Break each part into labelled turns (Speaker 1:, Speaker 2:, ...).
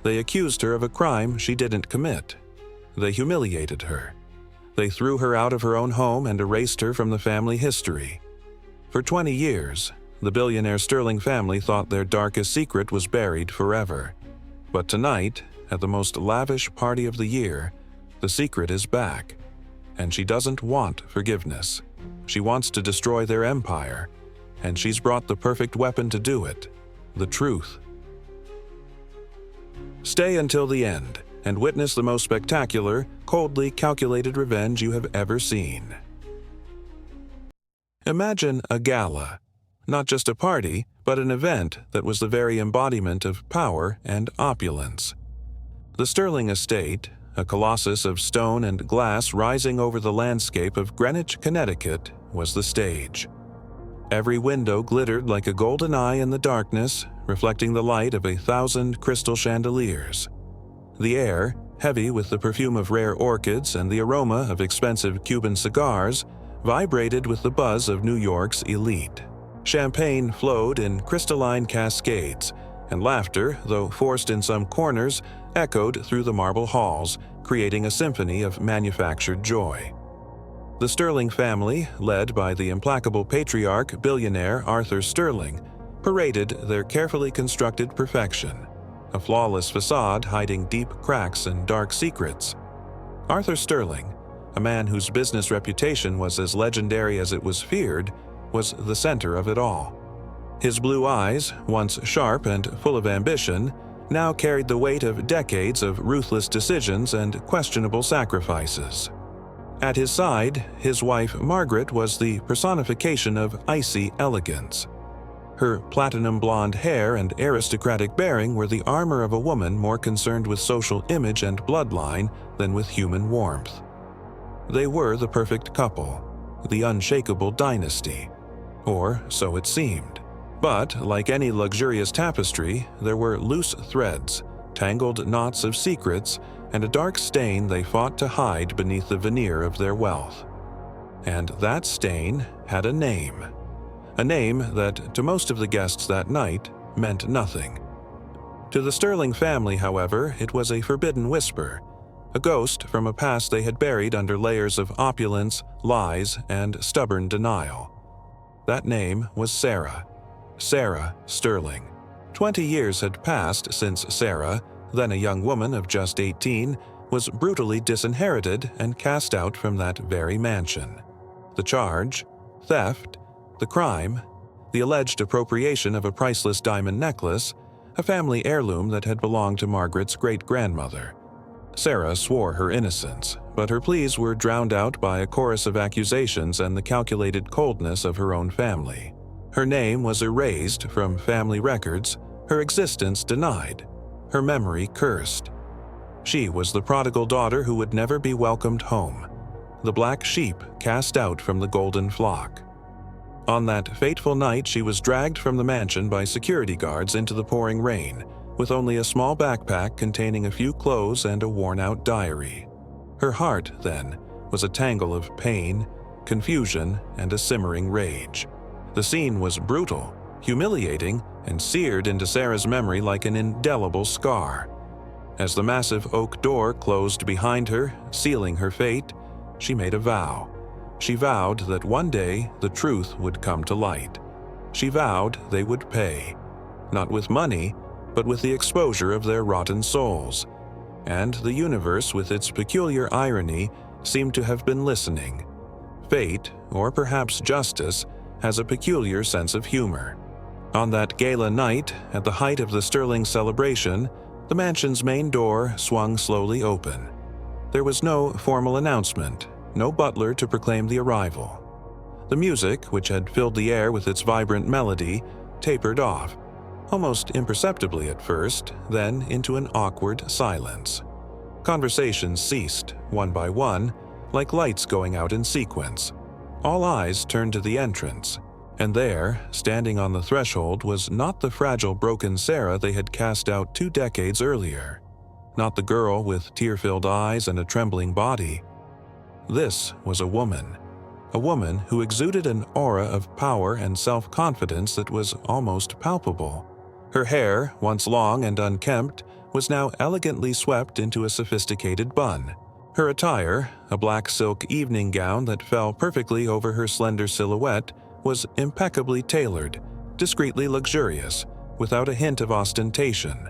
Speaker 1: They accused her of a crime she didn't commit. They humiliated her. They threw her out of her own home and erased her from the family history. For 20 years, the billionaire Sterling family thought their darkest secret was buried forever. But tonight, at the most lavish party of the year, the secret is back. And she doesn't want forgiveness. She wants to destroy their empire. And she's brought the perfect weapon to do it: the truth. Stay until the end and witness the most spectacular, coldly calculated revenge you have ever seen. Imagine a gala. Not just a party, but an event that was the very embodiment of power and opulence. The Sterling estate, a colossus of stone and glass rising over the landscape of Greenwich, Connecticut, was the stage. Every window glittered like a golden eye in the darkness, reflecting the light of 1,000 crystal chandeliers. The air, heavy with the perfume of rare orchids and the aroma of expensive Cuban cigars, vibrated with the buzz of New York's elite. Champagne flowed in crystalline cascades, and laughter, though forced in some corners, echoed through the marble halls, creating a symphony of manufactured joy. The Sterling family, led by the implacable patriarch billionaire Arthur Sterling, paraded their carefully constructed perfection, a flawless facade hiding deep cracks and dark secrets. Arthur Sterling, a man whose business reputation was as legendary as it was feared, was the center of it all. His blue eyes, once sharp and full of ambition, now carried the weight of decades of ruthless decisions and questionable sacrifices. At his side, his wife Margaret was the personification of icy elegance. Her platinum blonde hair and aristocratic bearing were the armor of a woman more concerned with social image and bloodline than with human warmth. They were the perfect couple, the unshakable dynasty. Or so it seemed. But, like any luxurious tapestry, there were loose threads, tangled knots of secrets, and a dark stain they fought to hide beneath the veneer of their wealth. And that stain had a name. A name that, to most of the guests that night, meant nothing. To the Sterling family, however, it was a forbidden whisper, a ghost from a past they had buried under layers of opulence, lies, and stubborn denial. That name was Sarah. Sarah Sterling. 20 years had passed since Sarah, then a young woman of just 18, was brutally disinherited and cast out from that very mansion. The charge? Theft. The crime? The alleged appropriation of a priceless diamond necklace, a family heirloom that had belonged to Margaret's great-grandmother. Sarah swore her innocence, but her pleas were drowned out by a chorus of accusations and the calculated coldness of her own family. Her name was erased from family records, her existence denied, her memory cursed. She was the prodigal daughter who would never be welcomed home, the black sheep cast out from the golden flock. On that fateful night, she was dragged from the mansion by security guards into the pouring rain, with only a small backpack containing a few clothes and a worn-out diary. Her heart, then, was a tangle of pain, confusion, and a simmering rage. The scene was brutal, humiliating, and seared into Sarah's memory like an indelible scar. As the massive oak door closed behind her, sealing her fate, she made a vow. She vowed that one day the truth would come to light. She vowed they would pay, not with money, but with the exposure of their rotten souls. And the universe, with its peculiar irony, seemed to have been listening. Fate, or perhaps justice, has a peculiar sense of humor. On that gala night, at the height of the Sterling celebration, the mansion's main door swung slowly open. There was no formal announcement, no butler to proclaim the arrival. The music, which had filled the air with its vibrant melody, tapered off, almost imperceptibly at first, then into an awkward silence. Conversations ceased, one by one, like lights going out in sequence. All eyes turned to the entrance, and there, standing on the threshold, was not the fragile, broken Sarah they had cast out 2 decades earlier, not the girl with tear-filled eyes and a trembling body. This was a woman who exuded an aura of power and self-confidence that was almost palpable. Her hair, once long and unkempt, was now elegantly swept into a sophisticated bun. Her attire, a black silk evening gown that fell perfectly over her slender silhouette, was impeccably tailored, discreetly luxurious, without a hint of ostentation.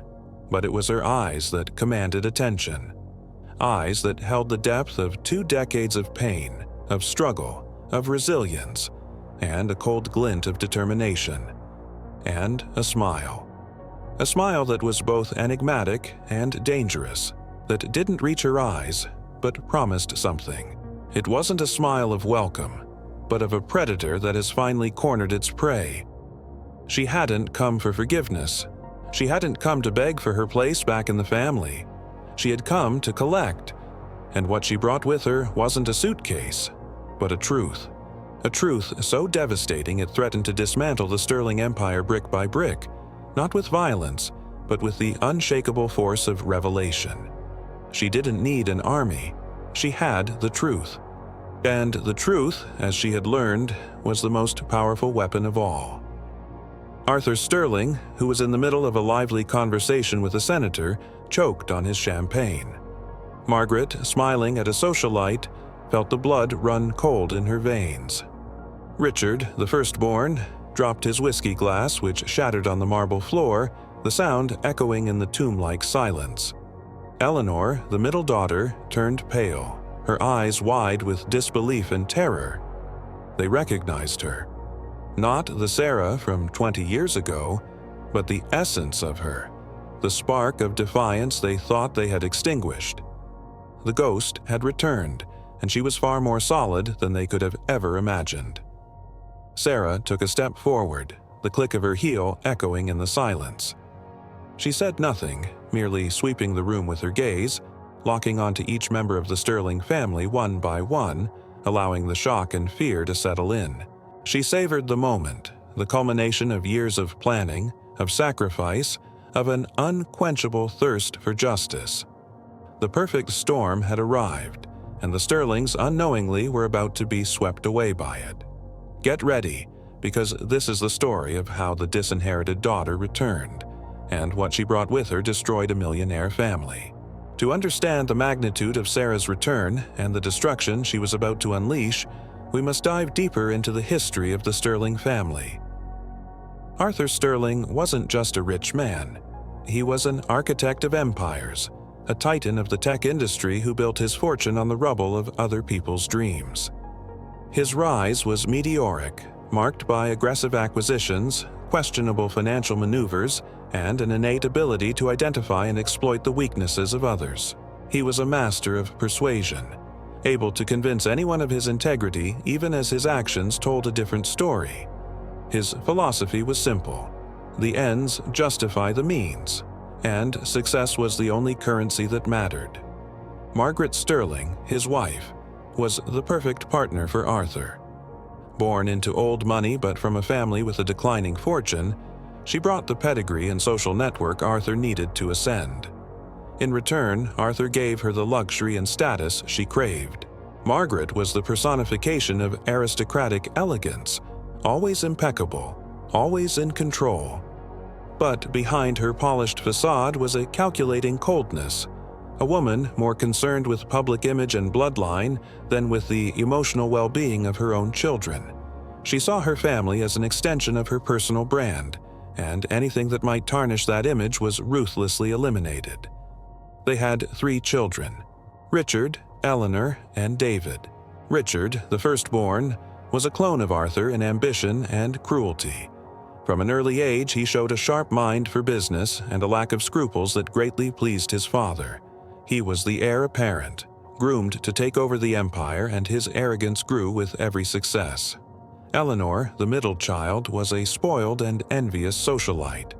Speaker 1: But it was her eyes that commanded attention. Eyes that held the depth of 2 decades of pain, of struggle, of resilience, and a cold glint of determination. And a smile. A smile that was both enigmatic and dangerous, that didn't reach her eyes, but promised something. It wasn't a smile of welcome, but of a predator that has finally cornered its prey. She hadn't come for forgiveness. She hadn't come to beg for her place back in the family. She had come to collect, and what she brought with her wasn't a suitcase, but a truth. A truth so devastating it threatened to dismantle the Sterling Empire brick by brick, not with violence, but with the unshakable force of revelation. She didn't need an army. She had the truth. And the truth, as she had learned, was the most powerful weapon of all. Arthur Sterling, who was in the middle of a lively conversation with a senator, choked on his champagne. Margaret, smiling at a socialite, felt the blood run cold in her veins. Richard, the firstborn, dropped his whiskey glass, which shattered on the marble floor, the sound echoing in the tomb-like silence. Eleanor, the middle daughter, turned pale, her eyes wide with disbelief and terror. They recognized her. Not the Sarah from 20 years ago, but the essence of her, the spark of defiance they thought they had extinguished. The ghost had returned, and she was far more solid than they could have ever imagined. Sarah took a step forward, the click of her heel echoing in the silence. She said nothing, merely sweeping the room with her gaze, locking onto each member of the Sterling family one by one, allowing the shock and fear to settle in. She savored the moment, the culmination of years of planning, of sacrifice, of an unquenchable thirst for justice. The perfect storm had arrived, and the Sterlings unknowingly were about to be swept away by it. Get ready, because this is the story of how the disinherited daughter returned, and what she brought with her destroyed a millionaire family. To understand the magnitude of Sarah's return and the destruction she was about to unleash, we must dive deeper into the history of the Sterling family. Arthur Sterling wasn't just a rich man. He was an architect of empires, a titan of the tech industry who built his fortune on the rubble of other people's dreams. His rise was meteoric, marked by aggressive acquisitions, questionable financial maneuvers, and an innate ability to identify and exploit the weaknesses of others. He was a master of persuasion, able to convince anyone of his integrity even as his actions told a different story. His philosophy was simple: the ends justify the means, and success was the only currency that mattered. Margaret Sterling, his wife, was the perfect partner for Arthur. Born into old money but from a family with a declining fortune, she brought the pedigree and social network Arthur needed to ascend. In return, Arthur gave her the luxury and status she craved. Margaret was the personification of aristocratic elegance, always impeccable, always in control. But behind her polished facade was a calculating coldness, a woman more concerned with public image and bloodline than with the emotional well-being of her own children. She saw her family as an extension of her personal brand, and anything that might tarnish that image was ruthlessly eliminated. They had 3 children: Richard, Eleanor, and David. Richard, the firstborn, was a clone of Arthur in ambition and cruelty. From an early age, he showed a sharp mind for business and a lack of scruples that greatly pleased his father. He was the heir apparent, groomed to take over the empire, and his arrogance grew with every success. Eleanor, the middle child, was a spoiled and envious socialite.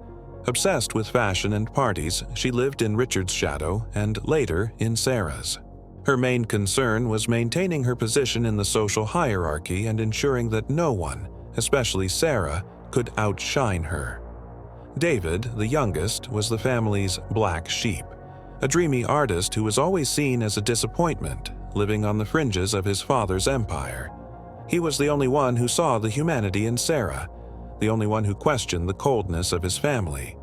Speaker 1: Obsessed with fashion and parties, she lived in Richard's shadow and later in Sarah's. Her main concern was maintaining her position in the social hierarchy and ensuring that no one, especially Sarah, could outshine her. David, the youngest, was the family's black sheep, a dreamy artist who was always seen as a disappointment, living on the fringes of his father's empire. He was the only one who saw the humanity in Sarah, the only one who questioned the coldness of his family.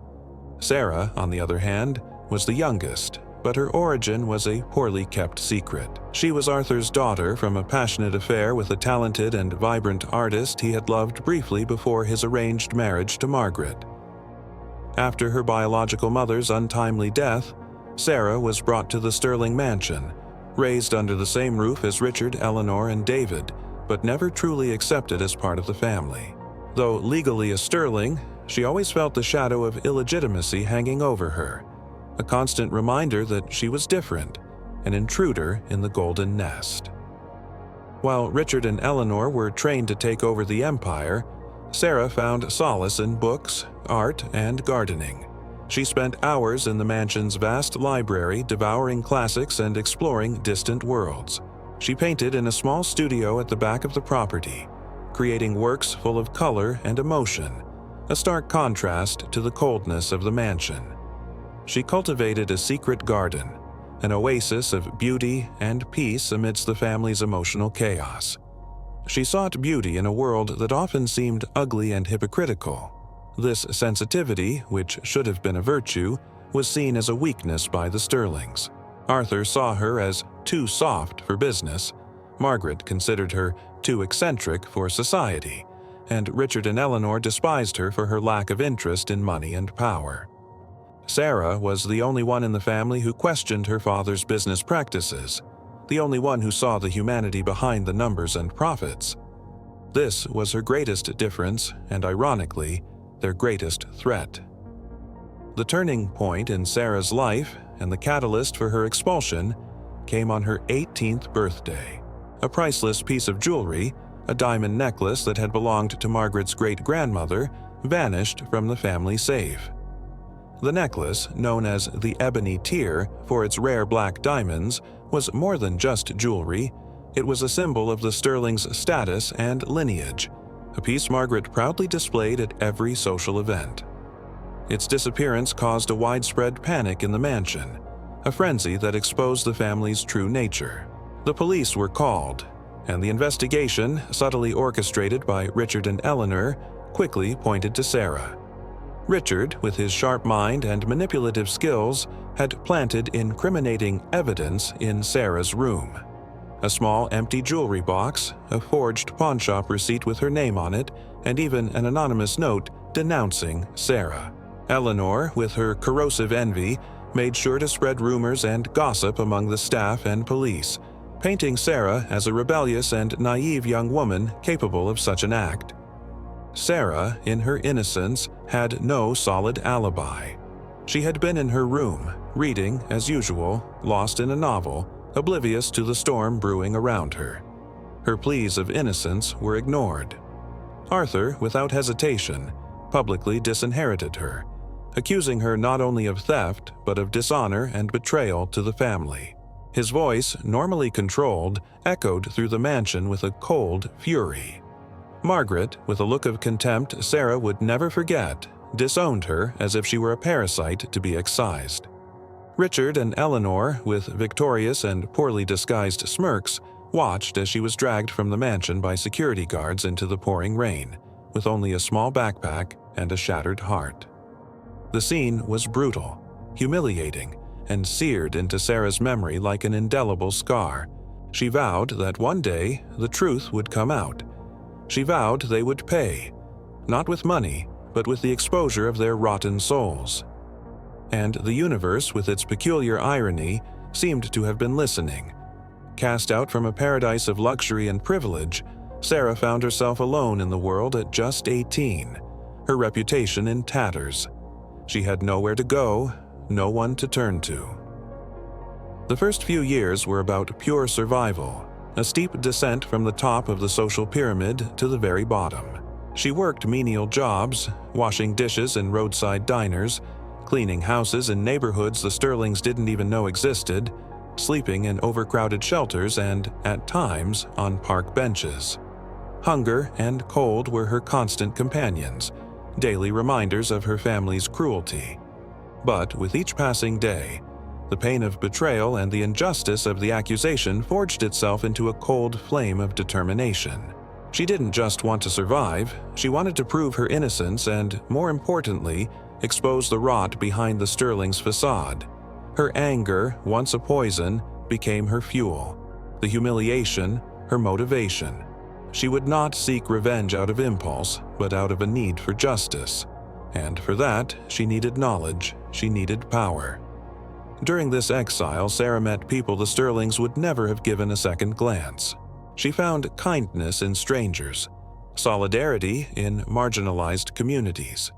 Speaker 1: Sarah, on the other hand, was the youngest, but her origin was a poorly kept secret. She was Arthur's daughter from a passionate affair with a talented and vibrant artist he had loved briefly before his arranged marriage to Margaret. After her biological mother's untimely death, Sarah was brought to the Sterling mansion, raised under the same roof as Richard, Eleanor, and David, but never truly accepted as part of the family. Though legally a Sterling, she always felt the shadow of illegitimacy hanging over her, a constant reminder that she was different, an intruder in the golden nest. While Richard and Eleanor were trained to take over the empire, Sarah found solace in books, art, and gardening. She spent hours in the mansion's vast library devouring classics and exploring distant worlds. She painted in a small studio at the back of the property, creating works full of color and emotion, a stark contrast to the coldness of the mansion. She cultivated a secret garden, an oasis of beauty and peace amidst the family's emotional chaos. She sought beauty in a world that often seemed ugly and hypocritical. This sensitivity, which should have been a virtue, was seen as a weakness by the Sterlings. Arthur saw her as too soft for business, Margaret considered her too eccentric for society, and Richard and Eleanor despised her for her lack of interest in money and power. Sarah was the only one in the family who questioned her father's business practices, the only one who saw the humanity behind the numbers and profits. This was her greatest difference and, ironically, their greatest threat. The turning point in Sarah's life and the catalyst for her expulsion came on her 18th birthday. A priceless piece of jewelry, a diamond necklace that had belonged to Margaret's great-grandmother, vanished from the family safe. The necklace, known as the Ebony Tear for its rare black diamonds, was more than just jewelry. It was a symbol of the Sterlings' status and lineage, a piece Margaret proudly displayed at every social event. Its disappearance caused a widespread panic in the mansion, a frenzy that exposed the family's true nature. The police were called, and the investigation, subtly orchestrated by Richard and Eleanor, quickly pointed to Sarah. Richard, with his sharp mind and manipulative skills, had planted incriminating evidence in Sarah's room. A small empty jewelry box, a forged pawnshop receipt with her name on it, and even an anonymous note denouncing Sarah. Eleanor, with her corrosive envy, made sure to spread rumors and gossip among the staff and police, painting Sarah as a rebellious and naive young woman capable of such an act. Sarah, in her innocence, had no solid alibi. She had been in her room, reading as usual, lost in a novel, oblivious to the storm brewing around her. Her pleas of innocence were ignored. Arthur, without hesitation, publicly disinherited her, accusing her not only of theft but of dishonor and betrayal to the family. His voice, normally controlled, echoed through the mansion with a cold fury. Margaret, with a look of contempt Sarah would never forget, disowned her as if she were a parasite to be excised. Richard and Eleanor, with victorious and poorly disguised smirks, watched as she was dragged from the mansion by security guards into the pouring rain, with only a small backpack and a shattered heart. The scene was brutal, humiliating, and seared into Sarah's memory like an indelible scar. She vowed that one day the truth would come out. She vowed they would pay, not with money, but with the exposure of their rotten souls. And the universe, with its peculiar irony, seemed to have been listening. Cast out from a paradise of luxury and privilege, Sarah found herself alone in the world at just 18, her reputation in tatters. She had nowhere to go, no one to turn to. The first few years were about pure survival, a steep descent from the top of the social pyramid to the very bottom. She worked menial jobs, washing dishes in roadside diners, cleaning houses in neighborhoods the Sterlings didn't even know existed, sleeping in overcrowded shelters and, at times, on park benches. Hunger and cold were her constant companions, daily reminders of her family's cruelty. But with each passing day, the pain of betrayal and the injustice of the accusation forged itself into a cold flame of determination. She didn't just want to survive, she wanted to prove her innocence and, more importantly, expose the rot behind the Sterlings' facade. Her anger, once a poison, became her fuel. The humiliation, her motivation. She would not seek revenge out of impulse, but out of a need for justice. And for that, she needed knowledge, she needed power. During this exile, Sarah met people the Sterlings would never have given a second glance. She found kindness in strangers, solidarity in marginalized communities.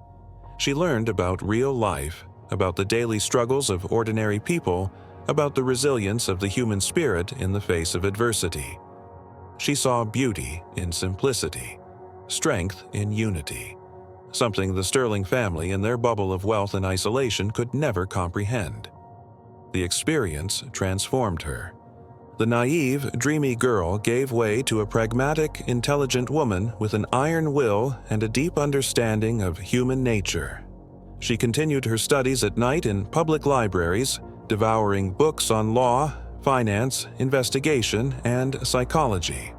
Speaker 1: She learned about real life, about the daily struggles of ordinary people, about the resilience of the human spirit in the face of adversity. She saw beauty in simplicity, strength in unity, something the Sterling family in their bubble of wealth and isolation could never comprehend. The experience transformed her. The naive, dreamy girl gave way to a pragmatic, intelligent woman with an iron will and a deep understanding of human nature. She continued her studies at night in public libraries, devouring books on law, finance, investigation, and psychology.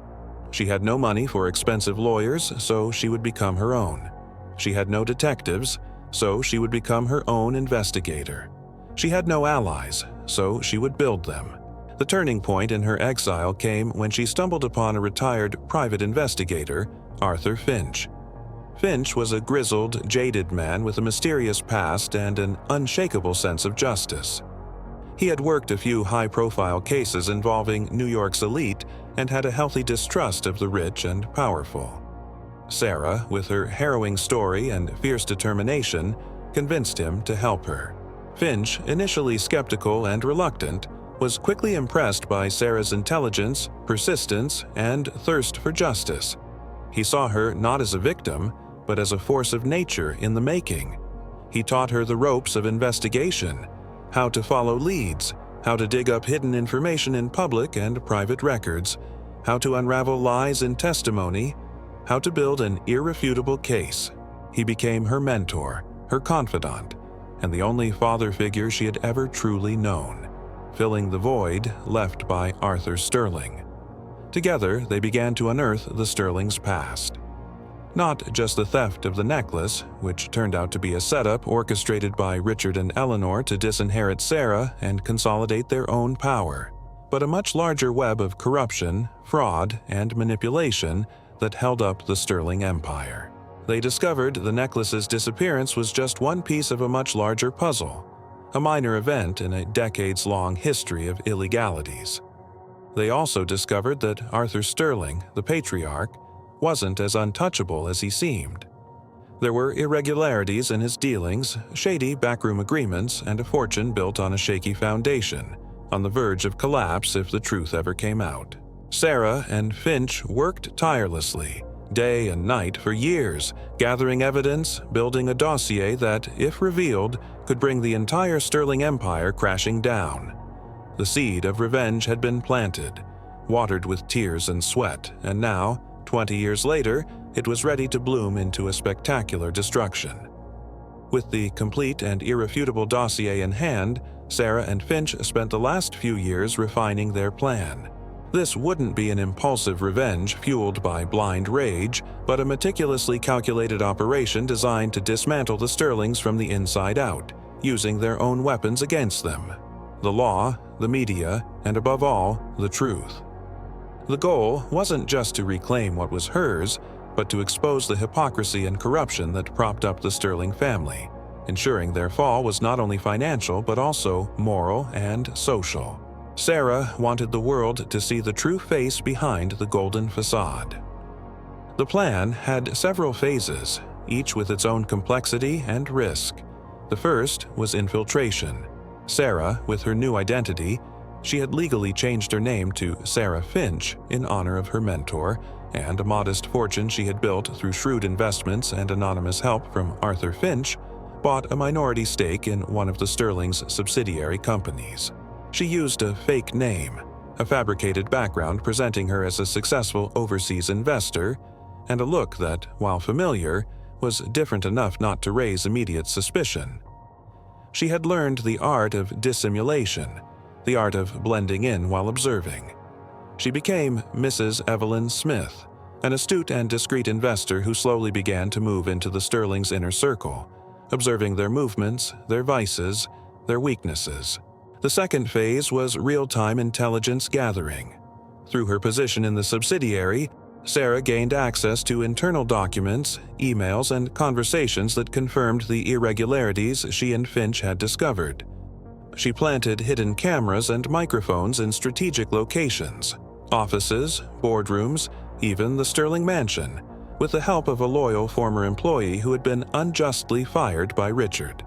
Speaker 1: She had no money for expensive lawyers, so she would become her own. She had no detectives, so she would become her own investigator. She had no allies, so she would build them. The turning point in her exile came when she stumbled upon a retired private investigator, Arthur Finch. Finch was a grizzled, jaded man with a mysterious past and an unshakable sense of justice. He had worked a few high-profile cases involving New York's elite and had a healthy distrust of the rich and powerful. Sarah, with her harrowing story and fierce determination, convinced him to help her. Finch, initially skeptical and reluctant, was quickly impressed by Sarah's intelligence, persistence, and thirst for justice. He saw her not as a victim, but as a force of nature in the making. He taught her the ropes of investigation, how to follow leads, how to dig up hidden information in public and private records, how to unravel lies in testimony, how to build an irrefutable case. He became her mentor, her confidant, and the only father figure she had ever truly known, filling the void left by Arthur Sterling. Together, they began to unearth the Sterlings' past. Not just the theft of the necklace, which turned out to be a setup orchestrated by Richard and Eleanor to disinherit Sarah and consolidate their own power, but a much larger web of corruption, fraud, and manipulation that held up the Sterling Empire. They discovered the necklace's disappearance was just one piece of a much larger puzzle, a minor event in a decades-long history of illegalities. They also discovered that Arthur Sterling, the patriarch, wasn't as untouchable as he seemed. There were irregularities in his dealings, shady backroom agreements, and a fortune built on a shaky foundation, on the verge of collapse if the truth ever came out. Sarah and Finch worked tirelessly, day and night for years, gathering evidence, building a dossier that, if revealed, could bring the entire Sterling Empire crashing down. The seed of revenge had been planted, watered with tears and sweat, and now, 20 years later, it was ready to bloom into a spectacular destruction. With the complete and irrefutable dossier in hand, Sarah and Finch spent the last few years refining their plan. This wouldn't be an impulsive revenge fueled by blind rage, but a meticulously calculated operation designed to dismantle the Sterlings from the inside out, using their own weapons against them: the law, the media, and above all, the truth. The goal wasn't just to reclaim what was hers, but to expose the hypocrisy and corruption that propped up the Sterling family, ensuring their fall was not only financial but also moral and social. Sarah wanted the world to see the true face behind the golden facade. The plan had several phases, each with its own complexity and risk. The first was infiltration. Sarah, with her new identity, she had legally changed her name to Sarah Finch in honor of her mentor, and a modest fortune she had built through shrewd investments and anonymous help from Arthur Finch, bought a minority stake in one of the Sterling's subsidiary companies. She used a fake name, a fabricated background presenting her as a successful overseas investor, and a look that, while familiar, was different enough not to raise immediate suspicion. She had learned the art of dissimulation, the art of blending in while observing. She became Mrs. Evelyn Smith, an astute and discreet investor who slowly began to move into the Sterling's inner circle, observing their movements, their vices, their weaknesses. The second phase was real-time intelligence gathering. Through her position in the subsidiary, Sarah gained access to internal documents, emails, and conversations that confirmed the irregularities she and Finch had discovered. She planted hidden cameras and microphones in strategic locations, offices, boardrooms, even the Sterling mansion, with the help of a loyal former employee who had been unjustly fired by Richard.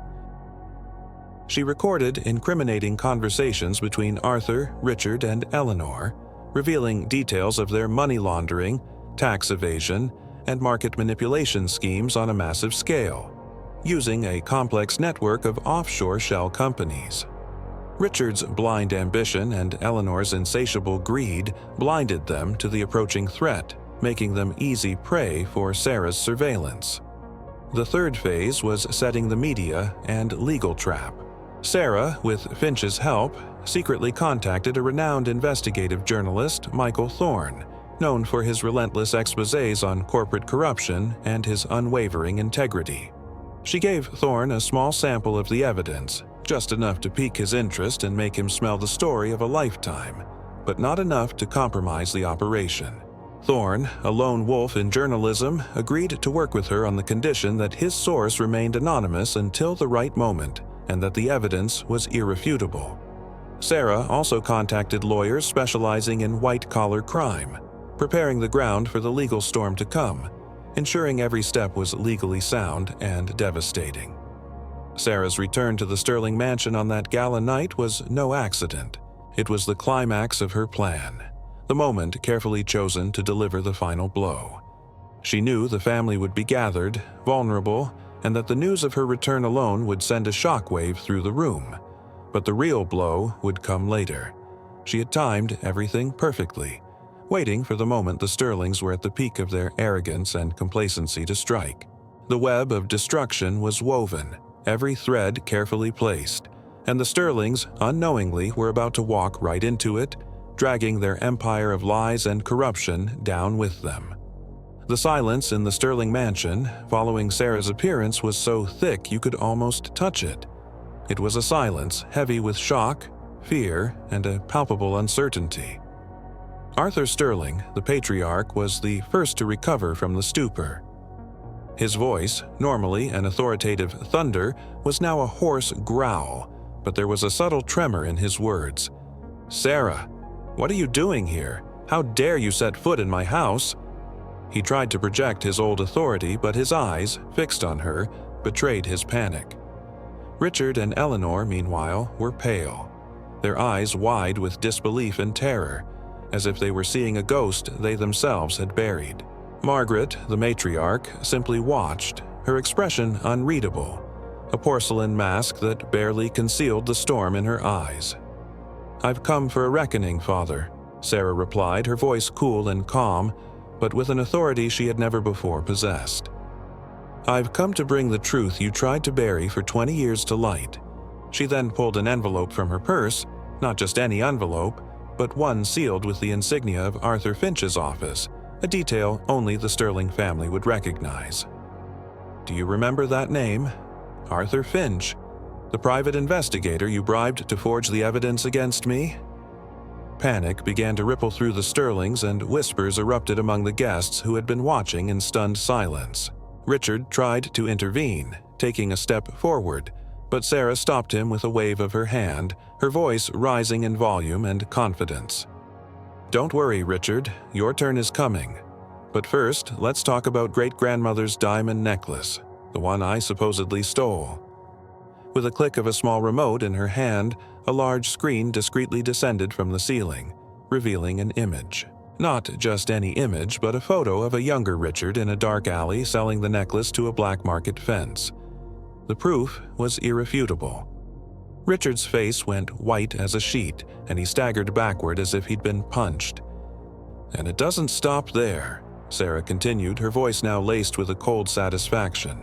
Speaker 1: She recorded incriminating conversations between Arthur, Richard, and Eleanor, revealing details of their money laundering, tax evasion, and market manipulation schemes on a massive scale, using a complex network of offshore shell companies. Richard's blind ambition and Eleanor's insatiable greed blinded them to the approaching threat, making them easy prey for Sarah's surveillance. The third phase was setting the media and legal trap. Sarah, with Finch's help, secretly contacted a renowned investigative journalist, Michael Thorne, known for his relentless exposés on corporate corruption and his unwavering integrity. She gave Thorne a small sample of the evidence, just enough to pique his interest and make him smell the story of a lifetime, but not enough to compromise the operation. Thorne, a lone wolf in journalism, agreed to work with her on the condition that his source remained anonymous until the right moment, and that the evidence was irrefutable. Sarah also contacted lawyers specializing in white-collar crime, preparing the ground for the legal storm to come, ensuring every step was legally sound and devastating. Sarah's return to the Sterling mansion on that gala night was no accident. It was the climax of her plan, the moment carefully chosen to deliver the final blow. She knew the family would be gathered, vulnerable, and that the news of her return alone would send a shockwave through the room. But the real blow would come later. She had timed everything perfectly, waiting for the moment the Sterlings were at the peak of their arrogance and complacency to strike. The web of destruction was woven, every thread carefully placed, and the Sterlings, unknowingly, were about to walk right into it, dragging their empire of lies and corruption down with them. The silence in the Sterling mansion following Sarah's appearance was so thick you could almost touch it. It was a silence heavy with shock, fear, and a palpable uncertainty. Arthur Sterling, the patriarch, was the first to recover from the stupor. His voice, normally an authoritative thunder, was now a hoarse growl, but there was a subtle tremor in his words. "Sarah, what are you doing here? How dare you set foot in my house?" He tried to project his old authority, but his eyes, fixed on her, betrayed his panic. Richard and Eleanor, meanwhile, were pale, their eyes wide with disbelief and terror, as if they were seeing a ghost they themselves had buried. Margaret, the matriarch, simply watched, her expression unreadable, a porcelain mask that barely concealed the storm in her eyes. "I've come for a reckoning, Father," Sarah replied, her voice cool and calm, but with an authority she had never before possessed. "I've come to bring the truth you tried to bury for 20 years to light." She then pulled an envelope from her purse, not just any envelope, but one sealed with the insignia of Arthur Finch's office, a detail only the Sterling family would recognize. "Do you remember that name? Arthur Finch, the private investigator you bribed to forge the evidence against me?" Panic began to ripple through the Sterlings, and whispers erupted among the guests who had been watching in stunned silence. Richard tried to intervene, taking a step forward, but Sarah stopped him with a wave of her hand, her voice rising in volume and confidence. "Don't worry, Richard, your turn is coming. But first, let's talk about great-grandmother's diamond necklace, the one I supposedly stole." With a click of a small remote in her hand, a large screen discreetly descended from the ceiling, revealing an image. Not just any image, but a photo of a younger Richard in a dark alley selling the necklace to a black market fence. The proof was irrefutable. Richard's face went white as a sheet, and he staggered backward as if he'd been punched. "And it doesn't stop there," Sarah continued, her voice now laced with a cold satisfaction.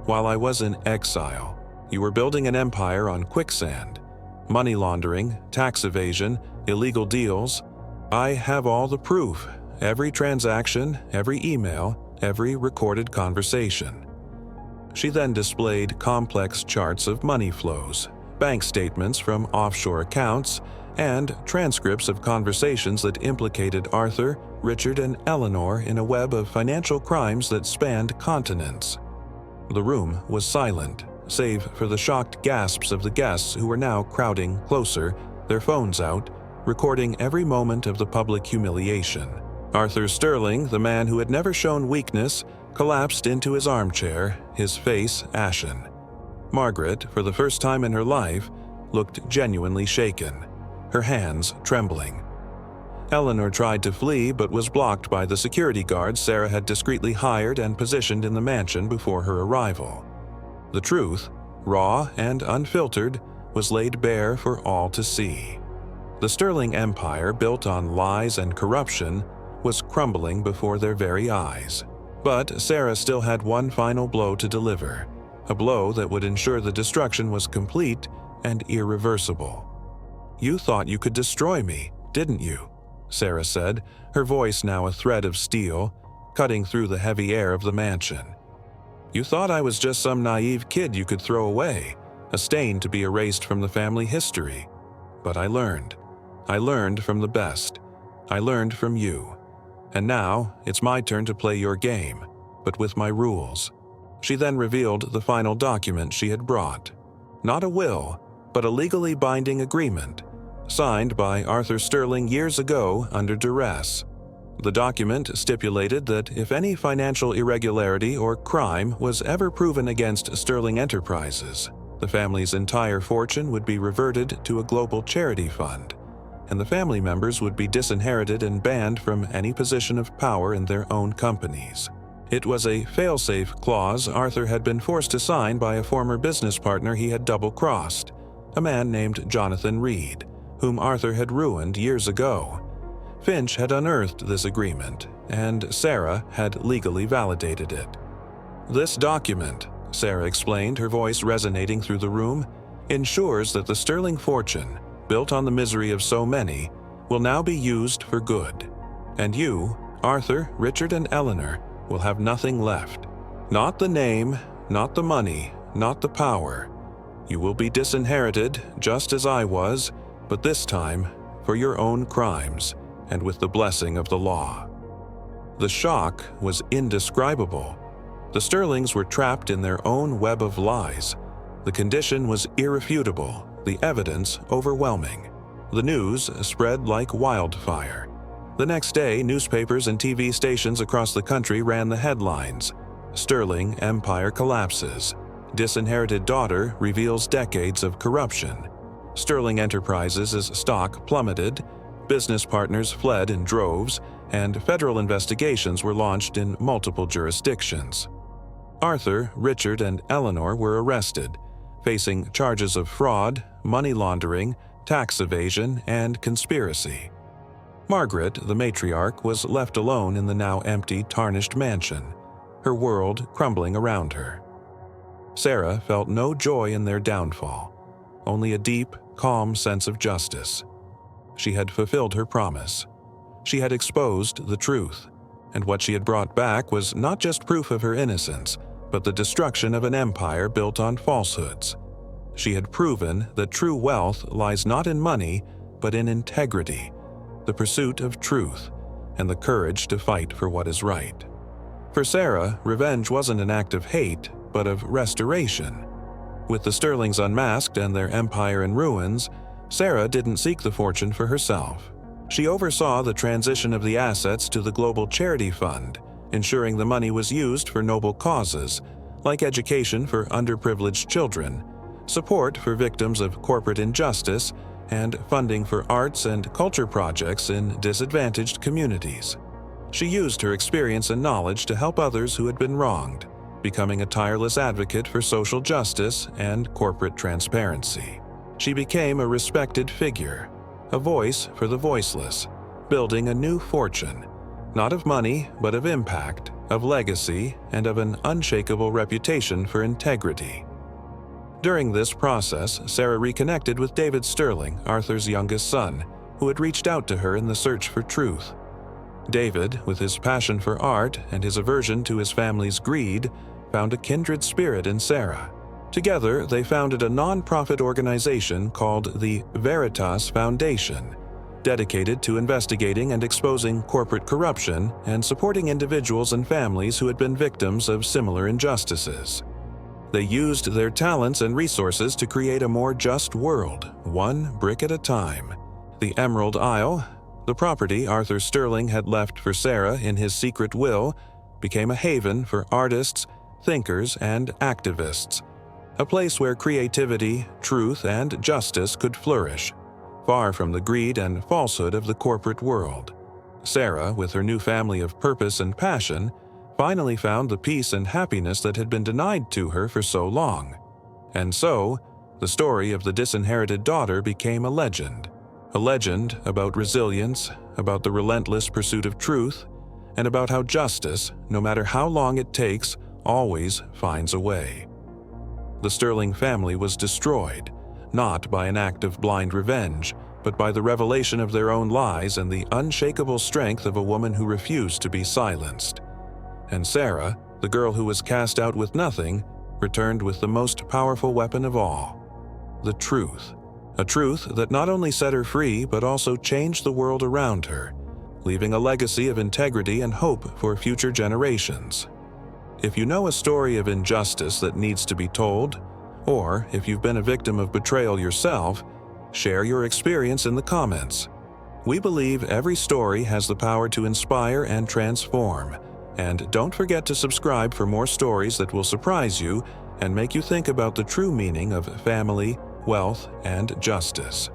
Speaker 1: "While I was in exile, you were building an empire on quicksand. Money laundering, tax evasion, illegal deals. I have all the proof, every transaction, every email, every recorded conversation." She then displayed complex charts of money flows, bank statements from offshore accounts, and transcripts of conversations that implicated Arthur, Richard, and Eleanor in a web of financial crimes that spanned continents. The room was silent, save for the shocked gasps of the guests who were now crowding closer, their phones out, recording every moment of the public humiliation. Arthur Sterling, the man who had never shown weakness, collapsed into his armchair, his face ashen. Margaret, for the first time in her life, looked genuinely shaken, her hands trembling. Eleanor tried to flee but was blocked by the security guards Sarah had discreetly hired and positioned in the mansion before her arrival. The truth, raw and unfiltered, was laid bare for all to see. The Sterling Empire, built on lies and corruption, was crumbling before their very eyes. But Sarah still had one final blow to deliver, a blow that would ensure the destruction was complete and irreversible. "You thought you could destroy me, didn't you?" Sarah said, her voice now a thread of steel, cutting through the heavy air of the mansion. "You thought I was just some naive kid you could throw away, a stain to be erased from the family history. But I learned. I learned from the best. I learned from you. And now it's my turn to play your game, but with my rules." She then revealed the final document she had brought. Not a will, but a legally binding agreement, signed by Arthur Sterling years ago under duress. The document stipulated that if any financial irregularity or crime was ever proven against Sterling Enterprises, the family's entire fortune would be reverted to a global charity fund, and the family members would be disinherited and banned from any position of power in their own companies. It was a fail-safe clause Arthur had been forced to sign by a former business partner he had double-crossed, a man named Jonathan Reed, whom Arthur had ruined years ago. Finch had unearthed this agreement, and Sarah had legally validated it. "This document," Sarah explained, her voice resonating through the room, "ensures that the Sterling fortune, built on the misery of so many, will now be used for good. And you, Arthur, Richard, and Eleanor, will have nothing left. Not the name, not the money, not the power. You will be disinherited, just as I was, but this time for your own crimes, and with the blessing of the law." The shock was indescribable. The Sterlings were trapped in their own web of lies. The condition was irrefutable, the evidence overwhelming. The news spread like wildfire. The next day, newspapers and TV stations across the country ran the headlines: "Sterling Empire collapses. Disinherited daughter reveals decades of corruption. Sterling Enterprises' stock plummeted. Business partners fled in droves, and federal investigations were launched in multiple jurisdictions." Arthur, Richard, and Eleanor were arrested, facing charges of fraud, money laundering, tax evasion, and conspiracy. Margaret, the matriarch, was left alone in the now empty, tarnished mansion, her world crumbling around her. Sarah felt no joy in their downfall, only a deep, calm sense of justice. She had fulfilled her promise. She had exposed the truth, and what she had brought back was not just proof of her innocence, but the destruction of an empire built on falsehoods. She had proven that true wealth lies not in money, but in integrity, the pursuit of truth, and the courage to fight for what is right. For Sarah, revenge wasn't an act of hate, but of restoration. With the Sterlings unmasked and their empire in ruins, Sarah didn't seek the fortune for herself. She oversaw the transition of the assets to the Global Charity Fund, ensuring the money was used for noble causes, like education for underprivileged children, support for victims of corporate injustice, and funding for arts and culture projects in disadvantaged communities. She used her experience and knowledge to help others who had been wronged, becoming a tireless advocate for social justice and corporate transparency. She became a respected figure, a voice for the voiceless, building a new fortune, not of money, but of impact, of legacy, and of an unshakable reputation for integrity. During this process, Sarah reconnected with David Sterling, Arthur's youngest son, who had reached out to her in the search for truth. David, with his passion for art and his aversion to his family's greed, found a kindred spirit in Sarah. Together, they founded a non-profit organization called the Veritas Foundation, dedicated to investigating and exposing corporate corruption and supporting individuals and families who had been victims of similar injustices. They used their talents and resources to create a more just world, one brick at a time. The Emerald Isle, the property Arthur Sterling had left for Sarah in his secret will, became a haven for artists, thinkers, and activists, a place where creativity, truth, and justice could flourish, far from the greed and falsehood of the corporate world. Sarah, with her new family of purpose and passion, finally found the peace and happiness that had been denied to her for so long. And so, the story of the disinherited daughter became a legend about resilience, about the relentless pursuit of truth, and about how justice, no matter how long it takes, always finds a way. The Sterling family was destroyed, not by an act of blind revenge, but by the revelation of their own lies and the unshakable strength of a woman who refused to be silenced. And Sarah, the girl who was cast out with nothing, returned with the most powerful weapon of all: the truth. A truth that not only set her free but also changed the world around her, leaving a legacy of integrity and hope for future generations. If you know a story of injustice that needs to be told, or if you've been a victim of betrayal yourself, share your experience in the comments. We believe every story has the power to inspire and transform, and don't forget to subscribe for more stories that will surprise you and make you think about the true meaning of family, wealth, and justice.